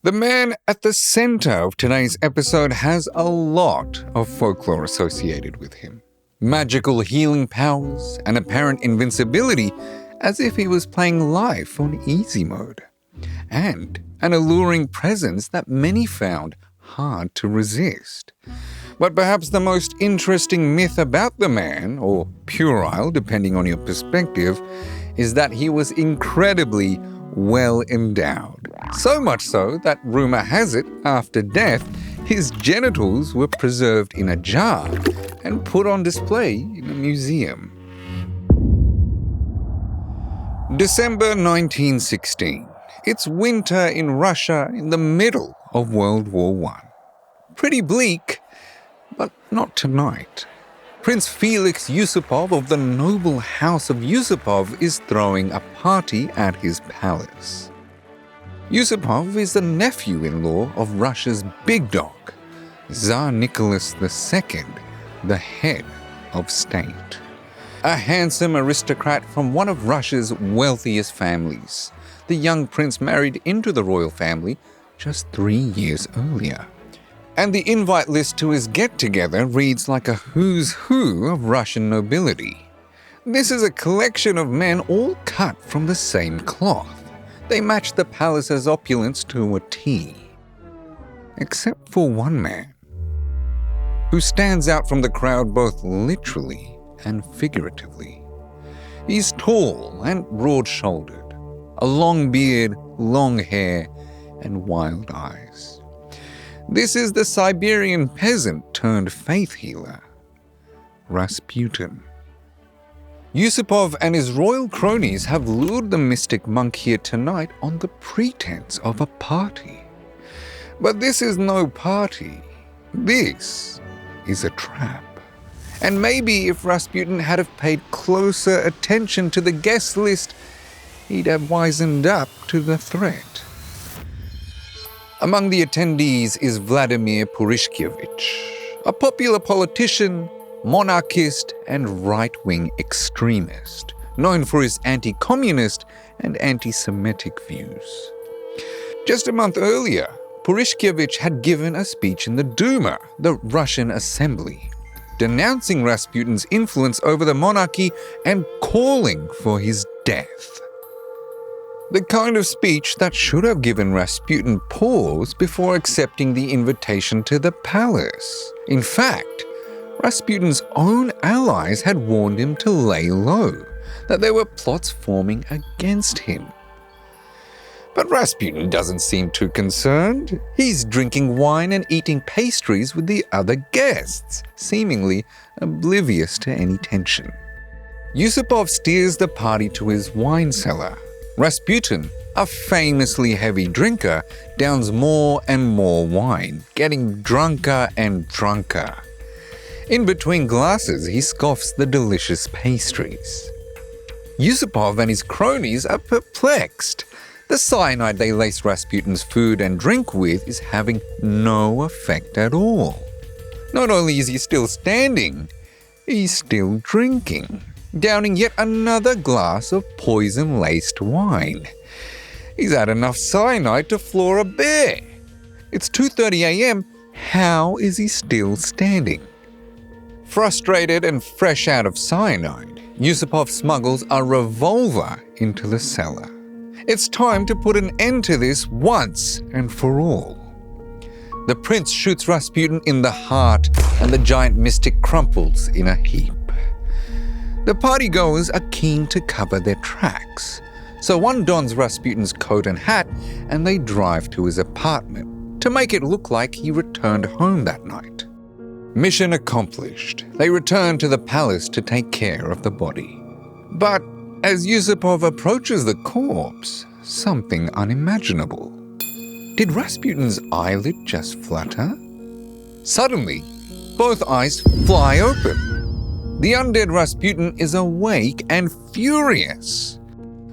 The man at the center of today's episode has a lot of folklore associated with him. Magical healing powers and apparent invincibility, as if he was playing life on easy mode. And an alluring presence that many found hard to resist. But perhaps the most interesting myth about the man, or puerile depending on your perspective, is that he was incredibly well endowed. So much so that rumor has it, after death, his genitals were preserved in a jar and put on display in a museum. December 1916. It's winter in Russia in the middle of World War I. Pretty bleak, but not tonight. Prince Felix Yusupov of the noble house of Yusupov is throwing a party at his palace. Yusupov is the nephew-in-law of Russia's big dog, Tsar Nicholas II, the head of state. A handsome aristocrat from one of Russia's wealthiest families. The young prince married into the royal family just 3 years earlier. And the invite list to his get-together reads like a who's who of Russian nobility. This is a collection of men all cut from the same cloth. They match the palace's opulence to a T. Except for one man, who stands out from the crowd both literally and figuratively. He's tall and broad-shouldered, a long beard, long hair, and wild eyes. This is the Siberian peasant turned faith healer, Rasputin. Yusupov and his royal cronies have lured the mystic monk here tonight on the pretense of a party. But this is no party. This is a trap. And maybe if Rasputin had have paid closer attention to the guest list, he'd have wisened up to the threat. Among the attendees is Vladimir Purishkevich, a popular politician, monarchist, and right-wing extremist, known for his anti-communist and anti-Semitic views. Just a month earlier, Purishkevich had given a speech in the Duma, the Russian assembly, denouncing Rasputin's influence over the monarchy and calling for his death. The kind of speech that should have given Rasputin pause before accepting the invitation to the palace. In fact, Rasputin's own allies had warned him to lay low, that there were plots forming against him. But Rasputin doesn't seem too concerned. He's drinking wine and eating pastries with the other guests, seemingly oblivious to any tension. Yusupov steers the party to his wine cellar. Rasputin, a famously heavy drinker, downs more and more wine, getting drunker and drunker. In between glasses, he scoffs the delicious pastries. Yusupov and his cronies are perplexed. The cyanide they lace Rasputin's food and drink with is having no effect at all. Not only is he still standing, he's still drinking, downing yet another glass of poison-laced wine. He's had enough cyanide to floor a bear. It's 2:30 a.m. How is he still standing? Frustrated and fresh out of cyanide, Yusupov smuggles a revolver into the cellar. It's time to put an end to this once and for all. The prince shoots Rasputin in the heart, and the giant mystic crumples in a heap. The partygoers are keen to cover their tracks, so one dons Rasputin's coat and hat and they drive to his apartment to make it look like he returned home that night. Mission accomplished. They return to the palace to take care of the body. But as Yusupov approaches the corpse, something unimaginable. Did Rasputin's eyelid just flutter? Suddenly, both eyes fly open. The undead Rasputin is awake and furious.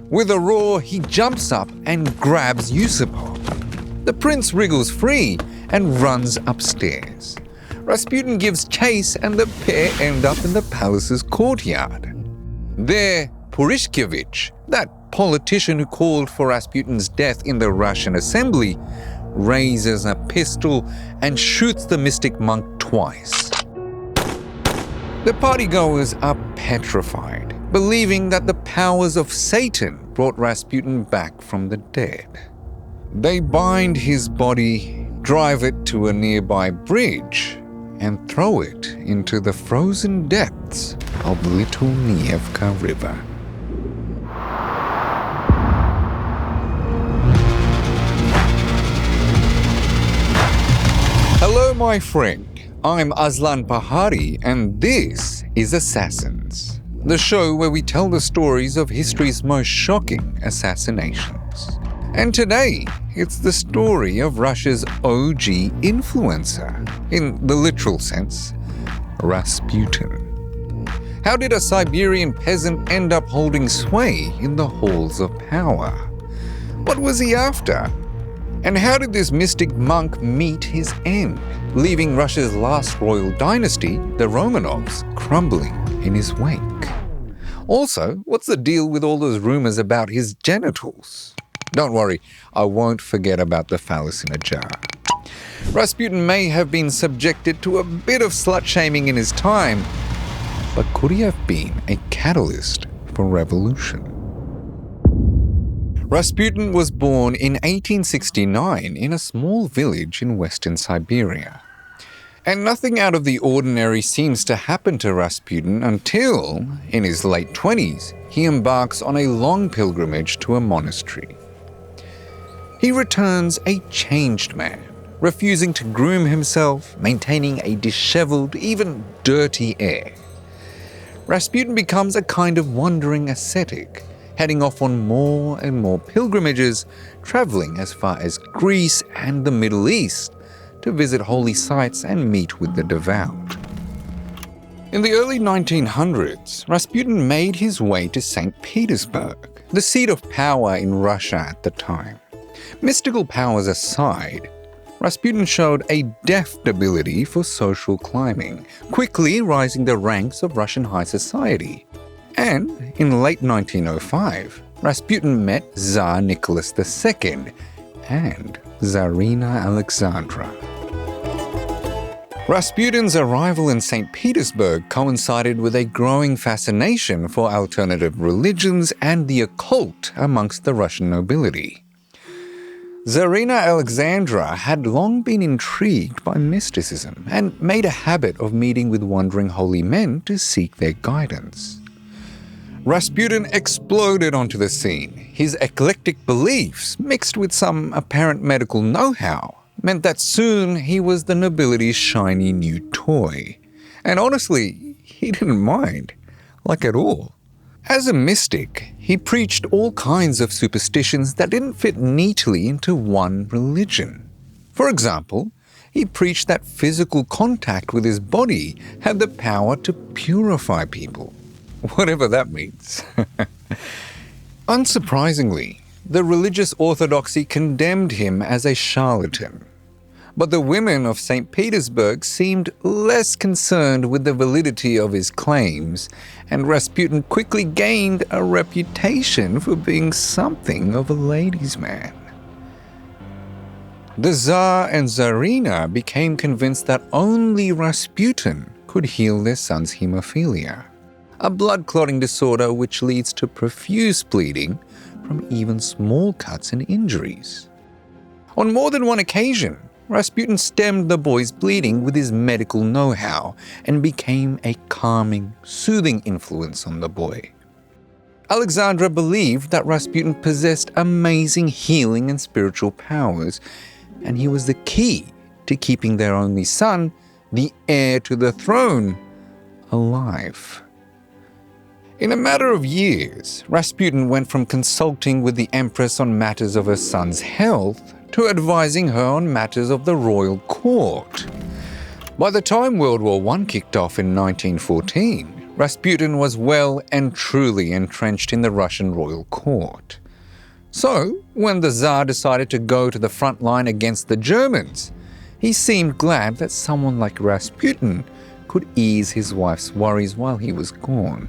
With a roar, he jumps up and grabs Yusupov. The prince wriggles free and runs upstairs. Rasputin gives chase and the pair end up in the palace's courtyard. There, Purishkevich, that politician who called for Rasputin's death in the Russian assembly, raises a pistol and shoots the mystic monk twice. The partygoers are petrified, believing that the powers of Satan brought Rasputin back from the dead. They bind his body, drive it to a nearby bridge, and throw it into the frozen depths of Little Nievka River. Hello, my friend. I'm Aslan Pahari, and this is Assassins, the show where we tell the stories of history's most shocking assassinations. And today, it's the story of Russia's OG influencer, in the literal sense, Rasputin. How did a Siberian peasant end up holding sway in the halls of power? What was he after? And how did this mystic monk meet his end, leaving Russia's last royal dynasty, the Romanovs, crumbling in his wake? Also, what's the deal with all those rumors about his genitals? Don't worry, I won't forget about the phallus in a jar. Rasputin may have been subjected to a bit of slut-shaming in his time, but could he have been a catalyst for revolution? Rasputin was born in 1869 in a small village in western Siberia. And nothing out of the ordinary seems to happen to Rasputin until, in his late 20s, he embarks on a long pilgrimage to a monastery. He returns a changed man, refusing to groom himself, maintaining a disheveled, even dirty air. Rasputin becomes a kind of wandering ascetic, heading off on more and more pilgrimages, traveling as far as Greece and the Middle East to visit holy sites and meet with the devout. In the early 1900s, Rasputin made his way to St. Petersburg, the seat of power in Russia at the time. Mystical powers aside, Rasputin showed a deft ability for social climbing, quickly rising the ranks of Russian high society. And in late 1905, Rasputin met Tsar Nicholas II and Tsarina Alexandra. Rasputin's arrival in St. Petersburg coincided with a growing fascination for alternative religions and the occult amongst the Russian nobility. Tsarina Alexandra had long been intrigued by mysticism and made a habit of meeting with wandering holy men to seek their guidance. Rasputin exploded onto the scene. His eclectic beliefs, mixed with some apparent medical know-how, meant that soon he was the nobility's shiny new toy. And honestly, he didn't mind, like at all. As a mystic, he preached all kinds of superstitions that didn't fit neatly into one religion. For example, he preached that physical contact with his body had the power to purify people, whatever that means. Unsurprisingly, the religious orthodoxy condemned him as a charlatan. But the women of St. Petersburg seemed less concerned with the validity of his claims, and Rasputin quickly gained a reputation for being something of a ladies' man. The Tsar and Tsarina became convinced that only Rasputin could heal their son's hemophilia, a blood clotting disorder which leads to profuse bleeding from even small cuts and injuries. On more than one occasion, Rasputin stemmed the boy's bleeding with his medical know-how and became a calming, soothing influence on the boy. Alexandra believed that Rasputin possessed amazing healing and spiritual powers, and he was the key to keeping their only son, the heir to the throne, alive. In a matter of years, Rasputin went from consulting with the Empress on matters of her son's health to advising her on matters of the royal court. By the time World War I kicked off in 1914, Rasputin was well and truly entrenched in the Russian royal court. So, when the Tsar decided to go to the front line against the Germans, he seemed glad that someone like Rasputin could ease his wife's worries while he was gone.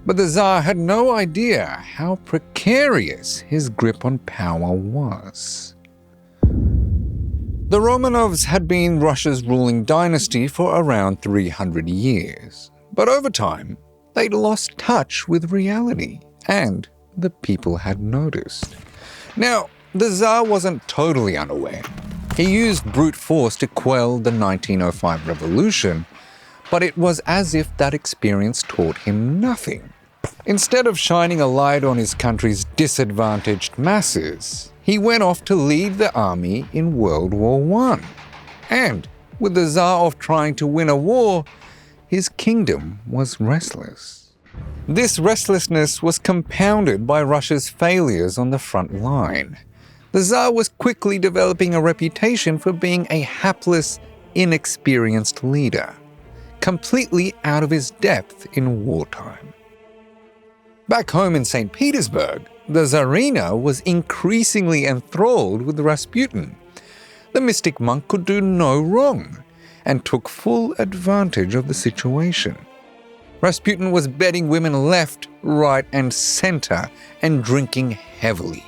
But the Tsar had no idea how precarious his grip on power was. The Romanovs had been Russia's ruling dynasty for around 300 years, but over time, they'd lost touch with reality, and the people had noticed. Now, the Tsar wasn't totally unaware. He used brute force to quell the 1905 revolution, but it was as if that experience taught him nothing. Instead of shining a light on his country's disadvantaged masses, he went off to lead the army in World War I. And with the Tsar off trying to win a war, his kingdom was restless. This restlessness was compounded by Russia's failures on the front line. The Tsar was quickly developing a reputation for being a hapless, inexperienced leader, completely out of his depth in wartime. Back home in St. Petersburg, the Tsarina was increasingly enthralled with Rasputin. The mystic monk could do no wrong and took full advantage of the situation. Rasputin was bedding women left, right, and center and drinking heavily.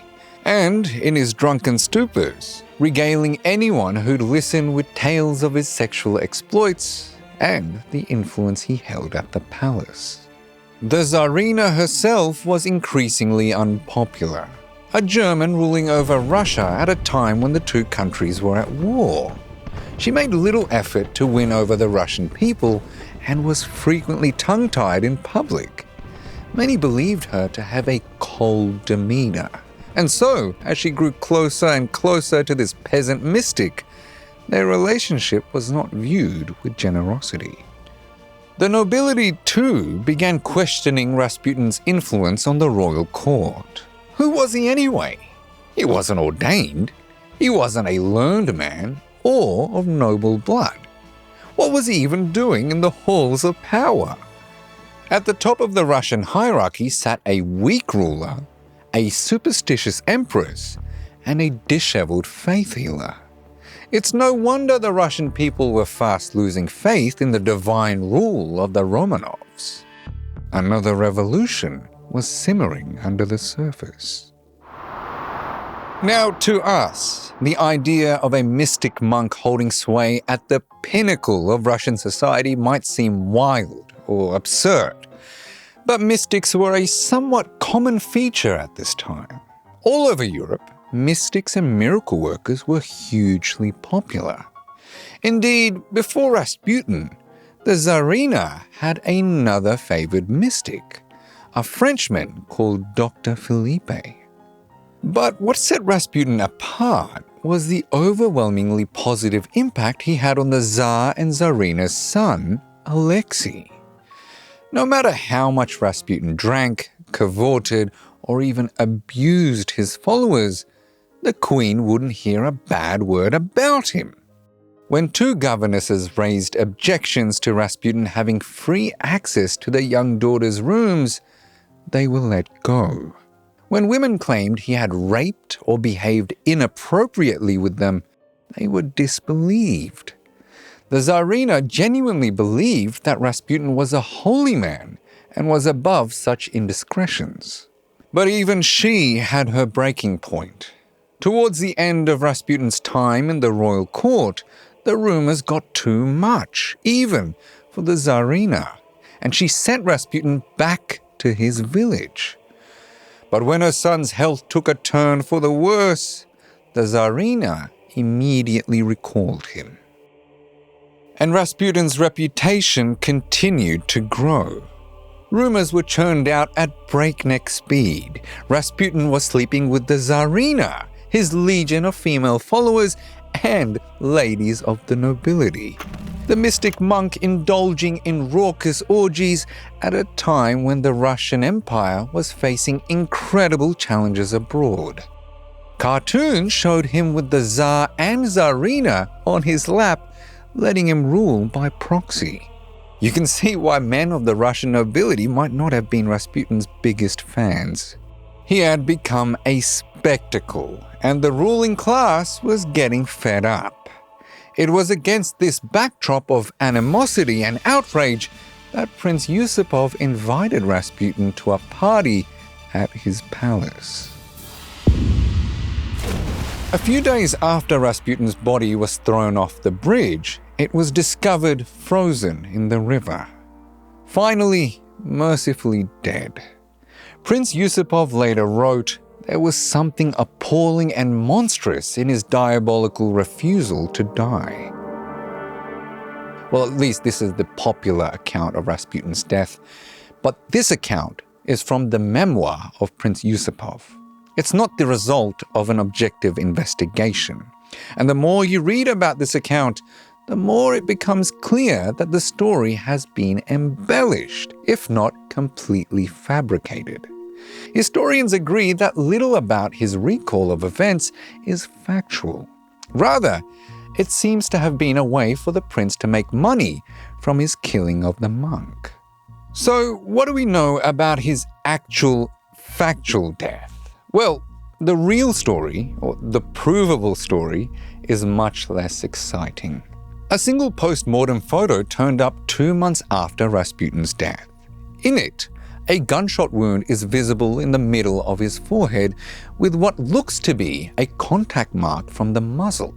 And, in his drunken stupors, regaling anyone who'd listen with tales of his sexual exploits and the influence he held at the palace. The Tsarina herself was increasingly unpopular, a German ruling over Russia at a time when the two countries were at war. She made little effort to win over the Russian people and was frequently tongue-tied in public. Many believed her to have a cold demeanor, and so, as she grew closer and closer to this peasant mystic, their relationship was not viewed with generosity. The nobility, too, began questioning Rasputin's influence on the royal court. Who was he anyway? He wasn't ordained. He wasn't a learned man or of noble blood. What was he even doing in the halls of power? At the top of the Russian hierarchy sat a weak ruler, a superstitious empress, and a disheveled faith healer. It's no wonder the Russian people were fast losing faith in the divine rule of the Romanovs. Another revolution was simmering under the surface. Now, to us, the idea of a mystic monk holding sway at the pinnacle of Russian society might seem wild or absurd, but mystics were a somewhat common feature at this time. All over Europe, mystics and miracle workers were hugely popular. Indeed, before Rasputin, the Tsarina had another favored mystic, a Frenchman called Dr. Philippe. But what set Rasputin apart was the overwhelmingly positive impact he had on the Tsar and Tsarina's son, Alexei. No matter how much Rasputin drank, cavorted, or even abused his followers, the queen wouldn't hear a bad word about him. When two governesses raised objections to Rasputin having free access to their young daughter's rooms, they were let go. When women claimed he had raped or behaved inappropriately with them, they were disbelieved. The Tsarina genuinely believed that Rasputin was a holy man and was above such indiscretions. But even she had her breaking point. Towards the end of Rasputin's time in the royal court, the rumors got too much, even for the Tsarina, and she sent Rasputin back to his village. But when her son's health took a turn for the worse, the Tsarina immediately recalled him. And Rasputin's reputation continued to grow. Rumors were churned out at breakneck speed. Rasputin was sleeping with the Tsarina, his legion of female followers, and ladies of the nobility. The mystic monk indulging in raucous orgies at a time when the Russian Empire was facing incredible challenges abroad. Cartoons showed him with the Tsar and Tsarina on his lap, letting him rule by proxy. You can see why men of the Russian nobility might not have been Rasputin's biggest fans. He had become a spectacle, and the ruling class was getting fed up. It was against this backdrop of animosity and outrage that Prince Yusupov invited Rasputin to a party at his palace. A few days after Rasputin's body was thrown off the bridge, it was discovered frozen in the river. Finally, mercifully dead. Prince Yusupov later wrote, "There was something appalling and monstrous in his diabolical refusal to die." Well, at least this is the popular account of Rasputin's death, but this account is from the memoir of Prince Yusupov. It's not the result of an objective investigation. And the more you read about this account, the more it becomes clear that the story has been embellished, if not completely fabricated. Historians agree that little about his recall of events is factual. Rather, it seems to have been a way for the prince to make money from his killing of the monk. So, what do we know about his actual factual death? Well, the real story, or the provable story, is much less exciting. A single post-mortem photo turned up 2 months after Rasputin's death. In it, a gunshot wound is visible in the middle of his forehead with what looks to be a contact mark from the muzzle,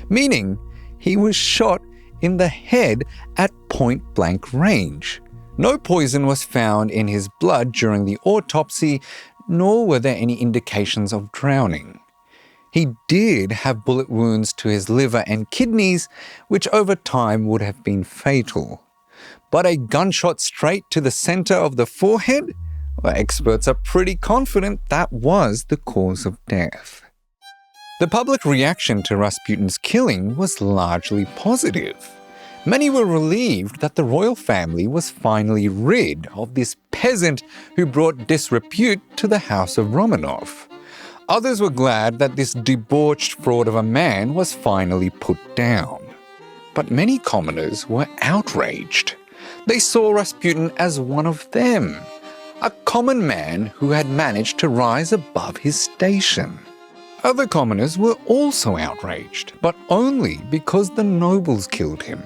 meaning he was shot in the head at point-blank range. No poison was found in his blood during the autopsy, nor were there any indications of drowning. He did have bullet wounds to his liver and kidneys, which over time would have been fatal. But a gunshot straight to the center of the forehead? Well, experts are pretty confident that was the cause of death. The public reaction to Rasputin's killing was largely positive. Many were relieved that the royal family was finally rid of this peasant who brought disrepute to the house of Romanov. Others were glad that this debauched fraud of a man was finally put down. But many commoners were outraged. They saw Rasputin as one of them, a common man who had managed to rise above his station. Other commoners were also outraged, but only because the nobles killed him.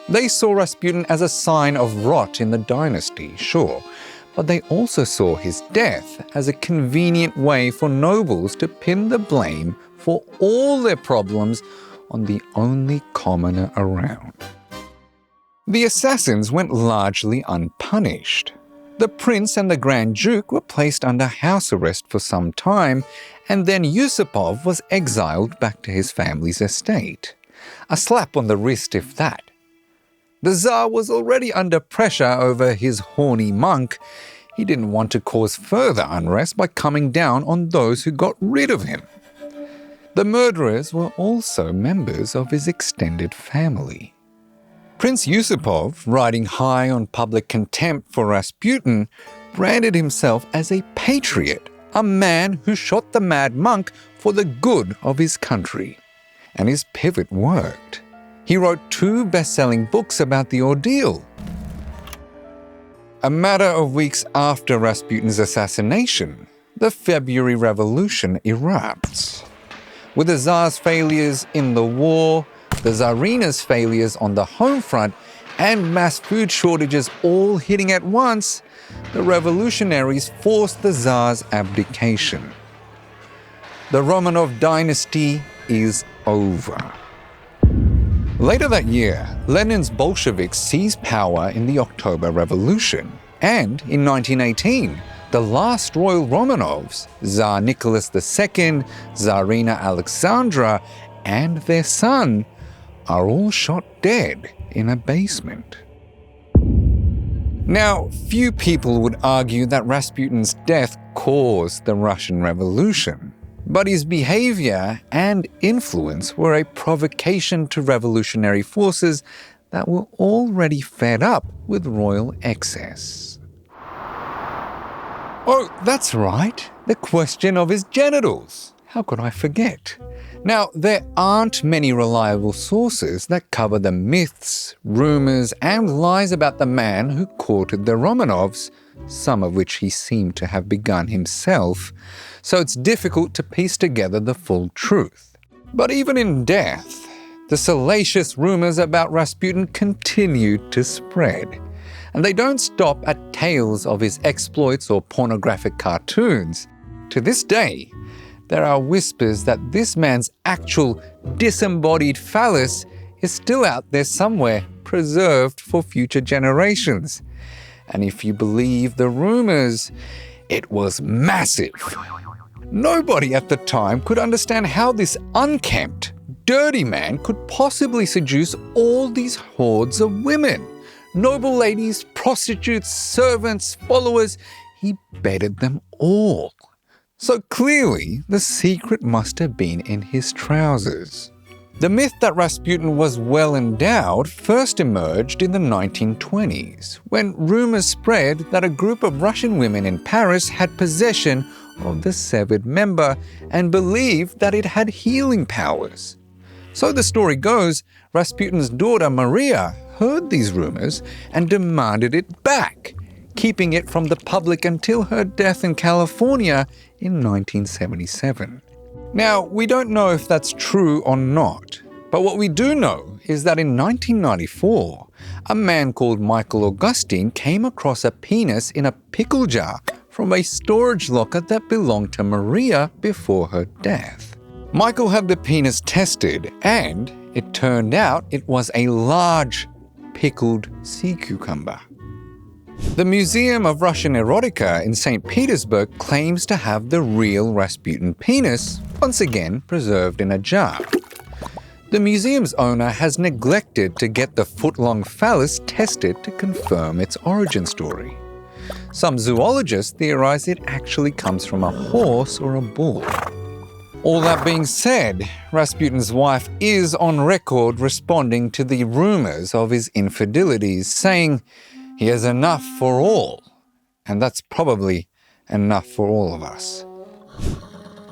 They saw Rasputin as a sign of rot in the dynasty, sure, but they also saw his death as a convenient way for nobles to pin the blame for all their problems on the only commoner around. The assassins went largely unpunished. The prince and the Grand Duke were placed under house arrest for some time, and then Yusupov was exiled back to his family's estate. A slap on the wrist, if that. The Tsar was already under pressure over his horny monk. He didn't want to cause further unrest by coming down on those who got rid of him. The murderers were also members of his extended family. Prince Yusupov, riding high on public contempt for Rasputin, branded himself as a patriot, a man who shot the mad monk for the good of his country. And his pivot worked. He wrote 2 best-selling books about the ordeal. A matter of weeks after Rasputin's assassination, the February Revolution erupts. With the Tsar's failures in the war, the Tsarina's failures on the home front, and mass food shortages all hitting at once, the revolutionaries forced the Tsar's abdication. The Romanov dynasty is over. Later that year, Lenin's Bolsheviks seized power in the October Revolution. And in 1918, the last royal Romanovs, Tsar Nicholas II, Tsarina Alexandra, and their son, are all shot dead in a basement. Now, few people would argue that Rasputin's death caused the Russian Revolution. But his behavior and influence were a provocation to revolutionary forces that were already fed up with royal excess. Oh, that's right, the question of his genitals. How could I forget? Now, there aren't many reliable sources that cover the myths, rumors, and lies about the man who courted the Romanovs, some of which he seemed to have begun himself, so it's difficult to piece together the full truth. But even in death, the salacious rumors about Rasputin continued to spread. And they don't stop at tales of his exploits or pornographic cartoons. To this day, There are whispers that this man's actual disembodied phallus is still out there somewhere, preserved for future generations. And if you believe the rumors, it was massive. Nobody at the time could understand how this unkempt, dirty man could possibly seduce all these hordes of women. Noble ladies, prostitutes, servants, followers, he bedded them all. So clearly, the secret must have been in his trousers. The myth that Rasputin was well endowed first emerged in the 1920s, when rumors spread that a group of Russian women in Paris had possession of the severed member and believed that it had healing powers. So the story goes, Rasputin's daughter Maria heard these rumors and demanded it back, keeping it from the public until her death in California in 1977. Now, we don't know if that's true or not, but what we do know is that in 1994, a man called Michael Augustine came across a penis in a pickle jar from a storage locker that belonged to Maria before her death. Michael had the penis tested, and it turned out it was a large, pickled sea cucumber. The Museum of Russian Erotica in St. Petersburg claims to have the real Rasputin penis, once again preserved in a jar. The museum's owner has neglected to get the foot-long phallus tested to confirm its origin story. Some zoologists theorize it actually comes from a horse or a bull. All that being said, Rasputin's wife is on record responding to the rumors of his infidelities, saying he has enough for all, and that's probably enough for all of us.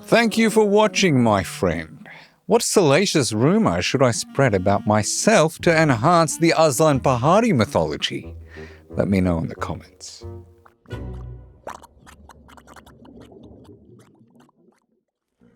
Thank you for watching, my friend. What salacious rumor should I spread about myself to enhance the Aslan Pahari mythology? Let me know in the comments.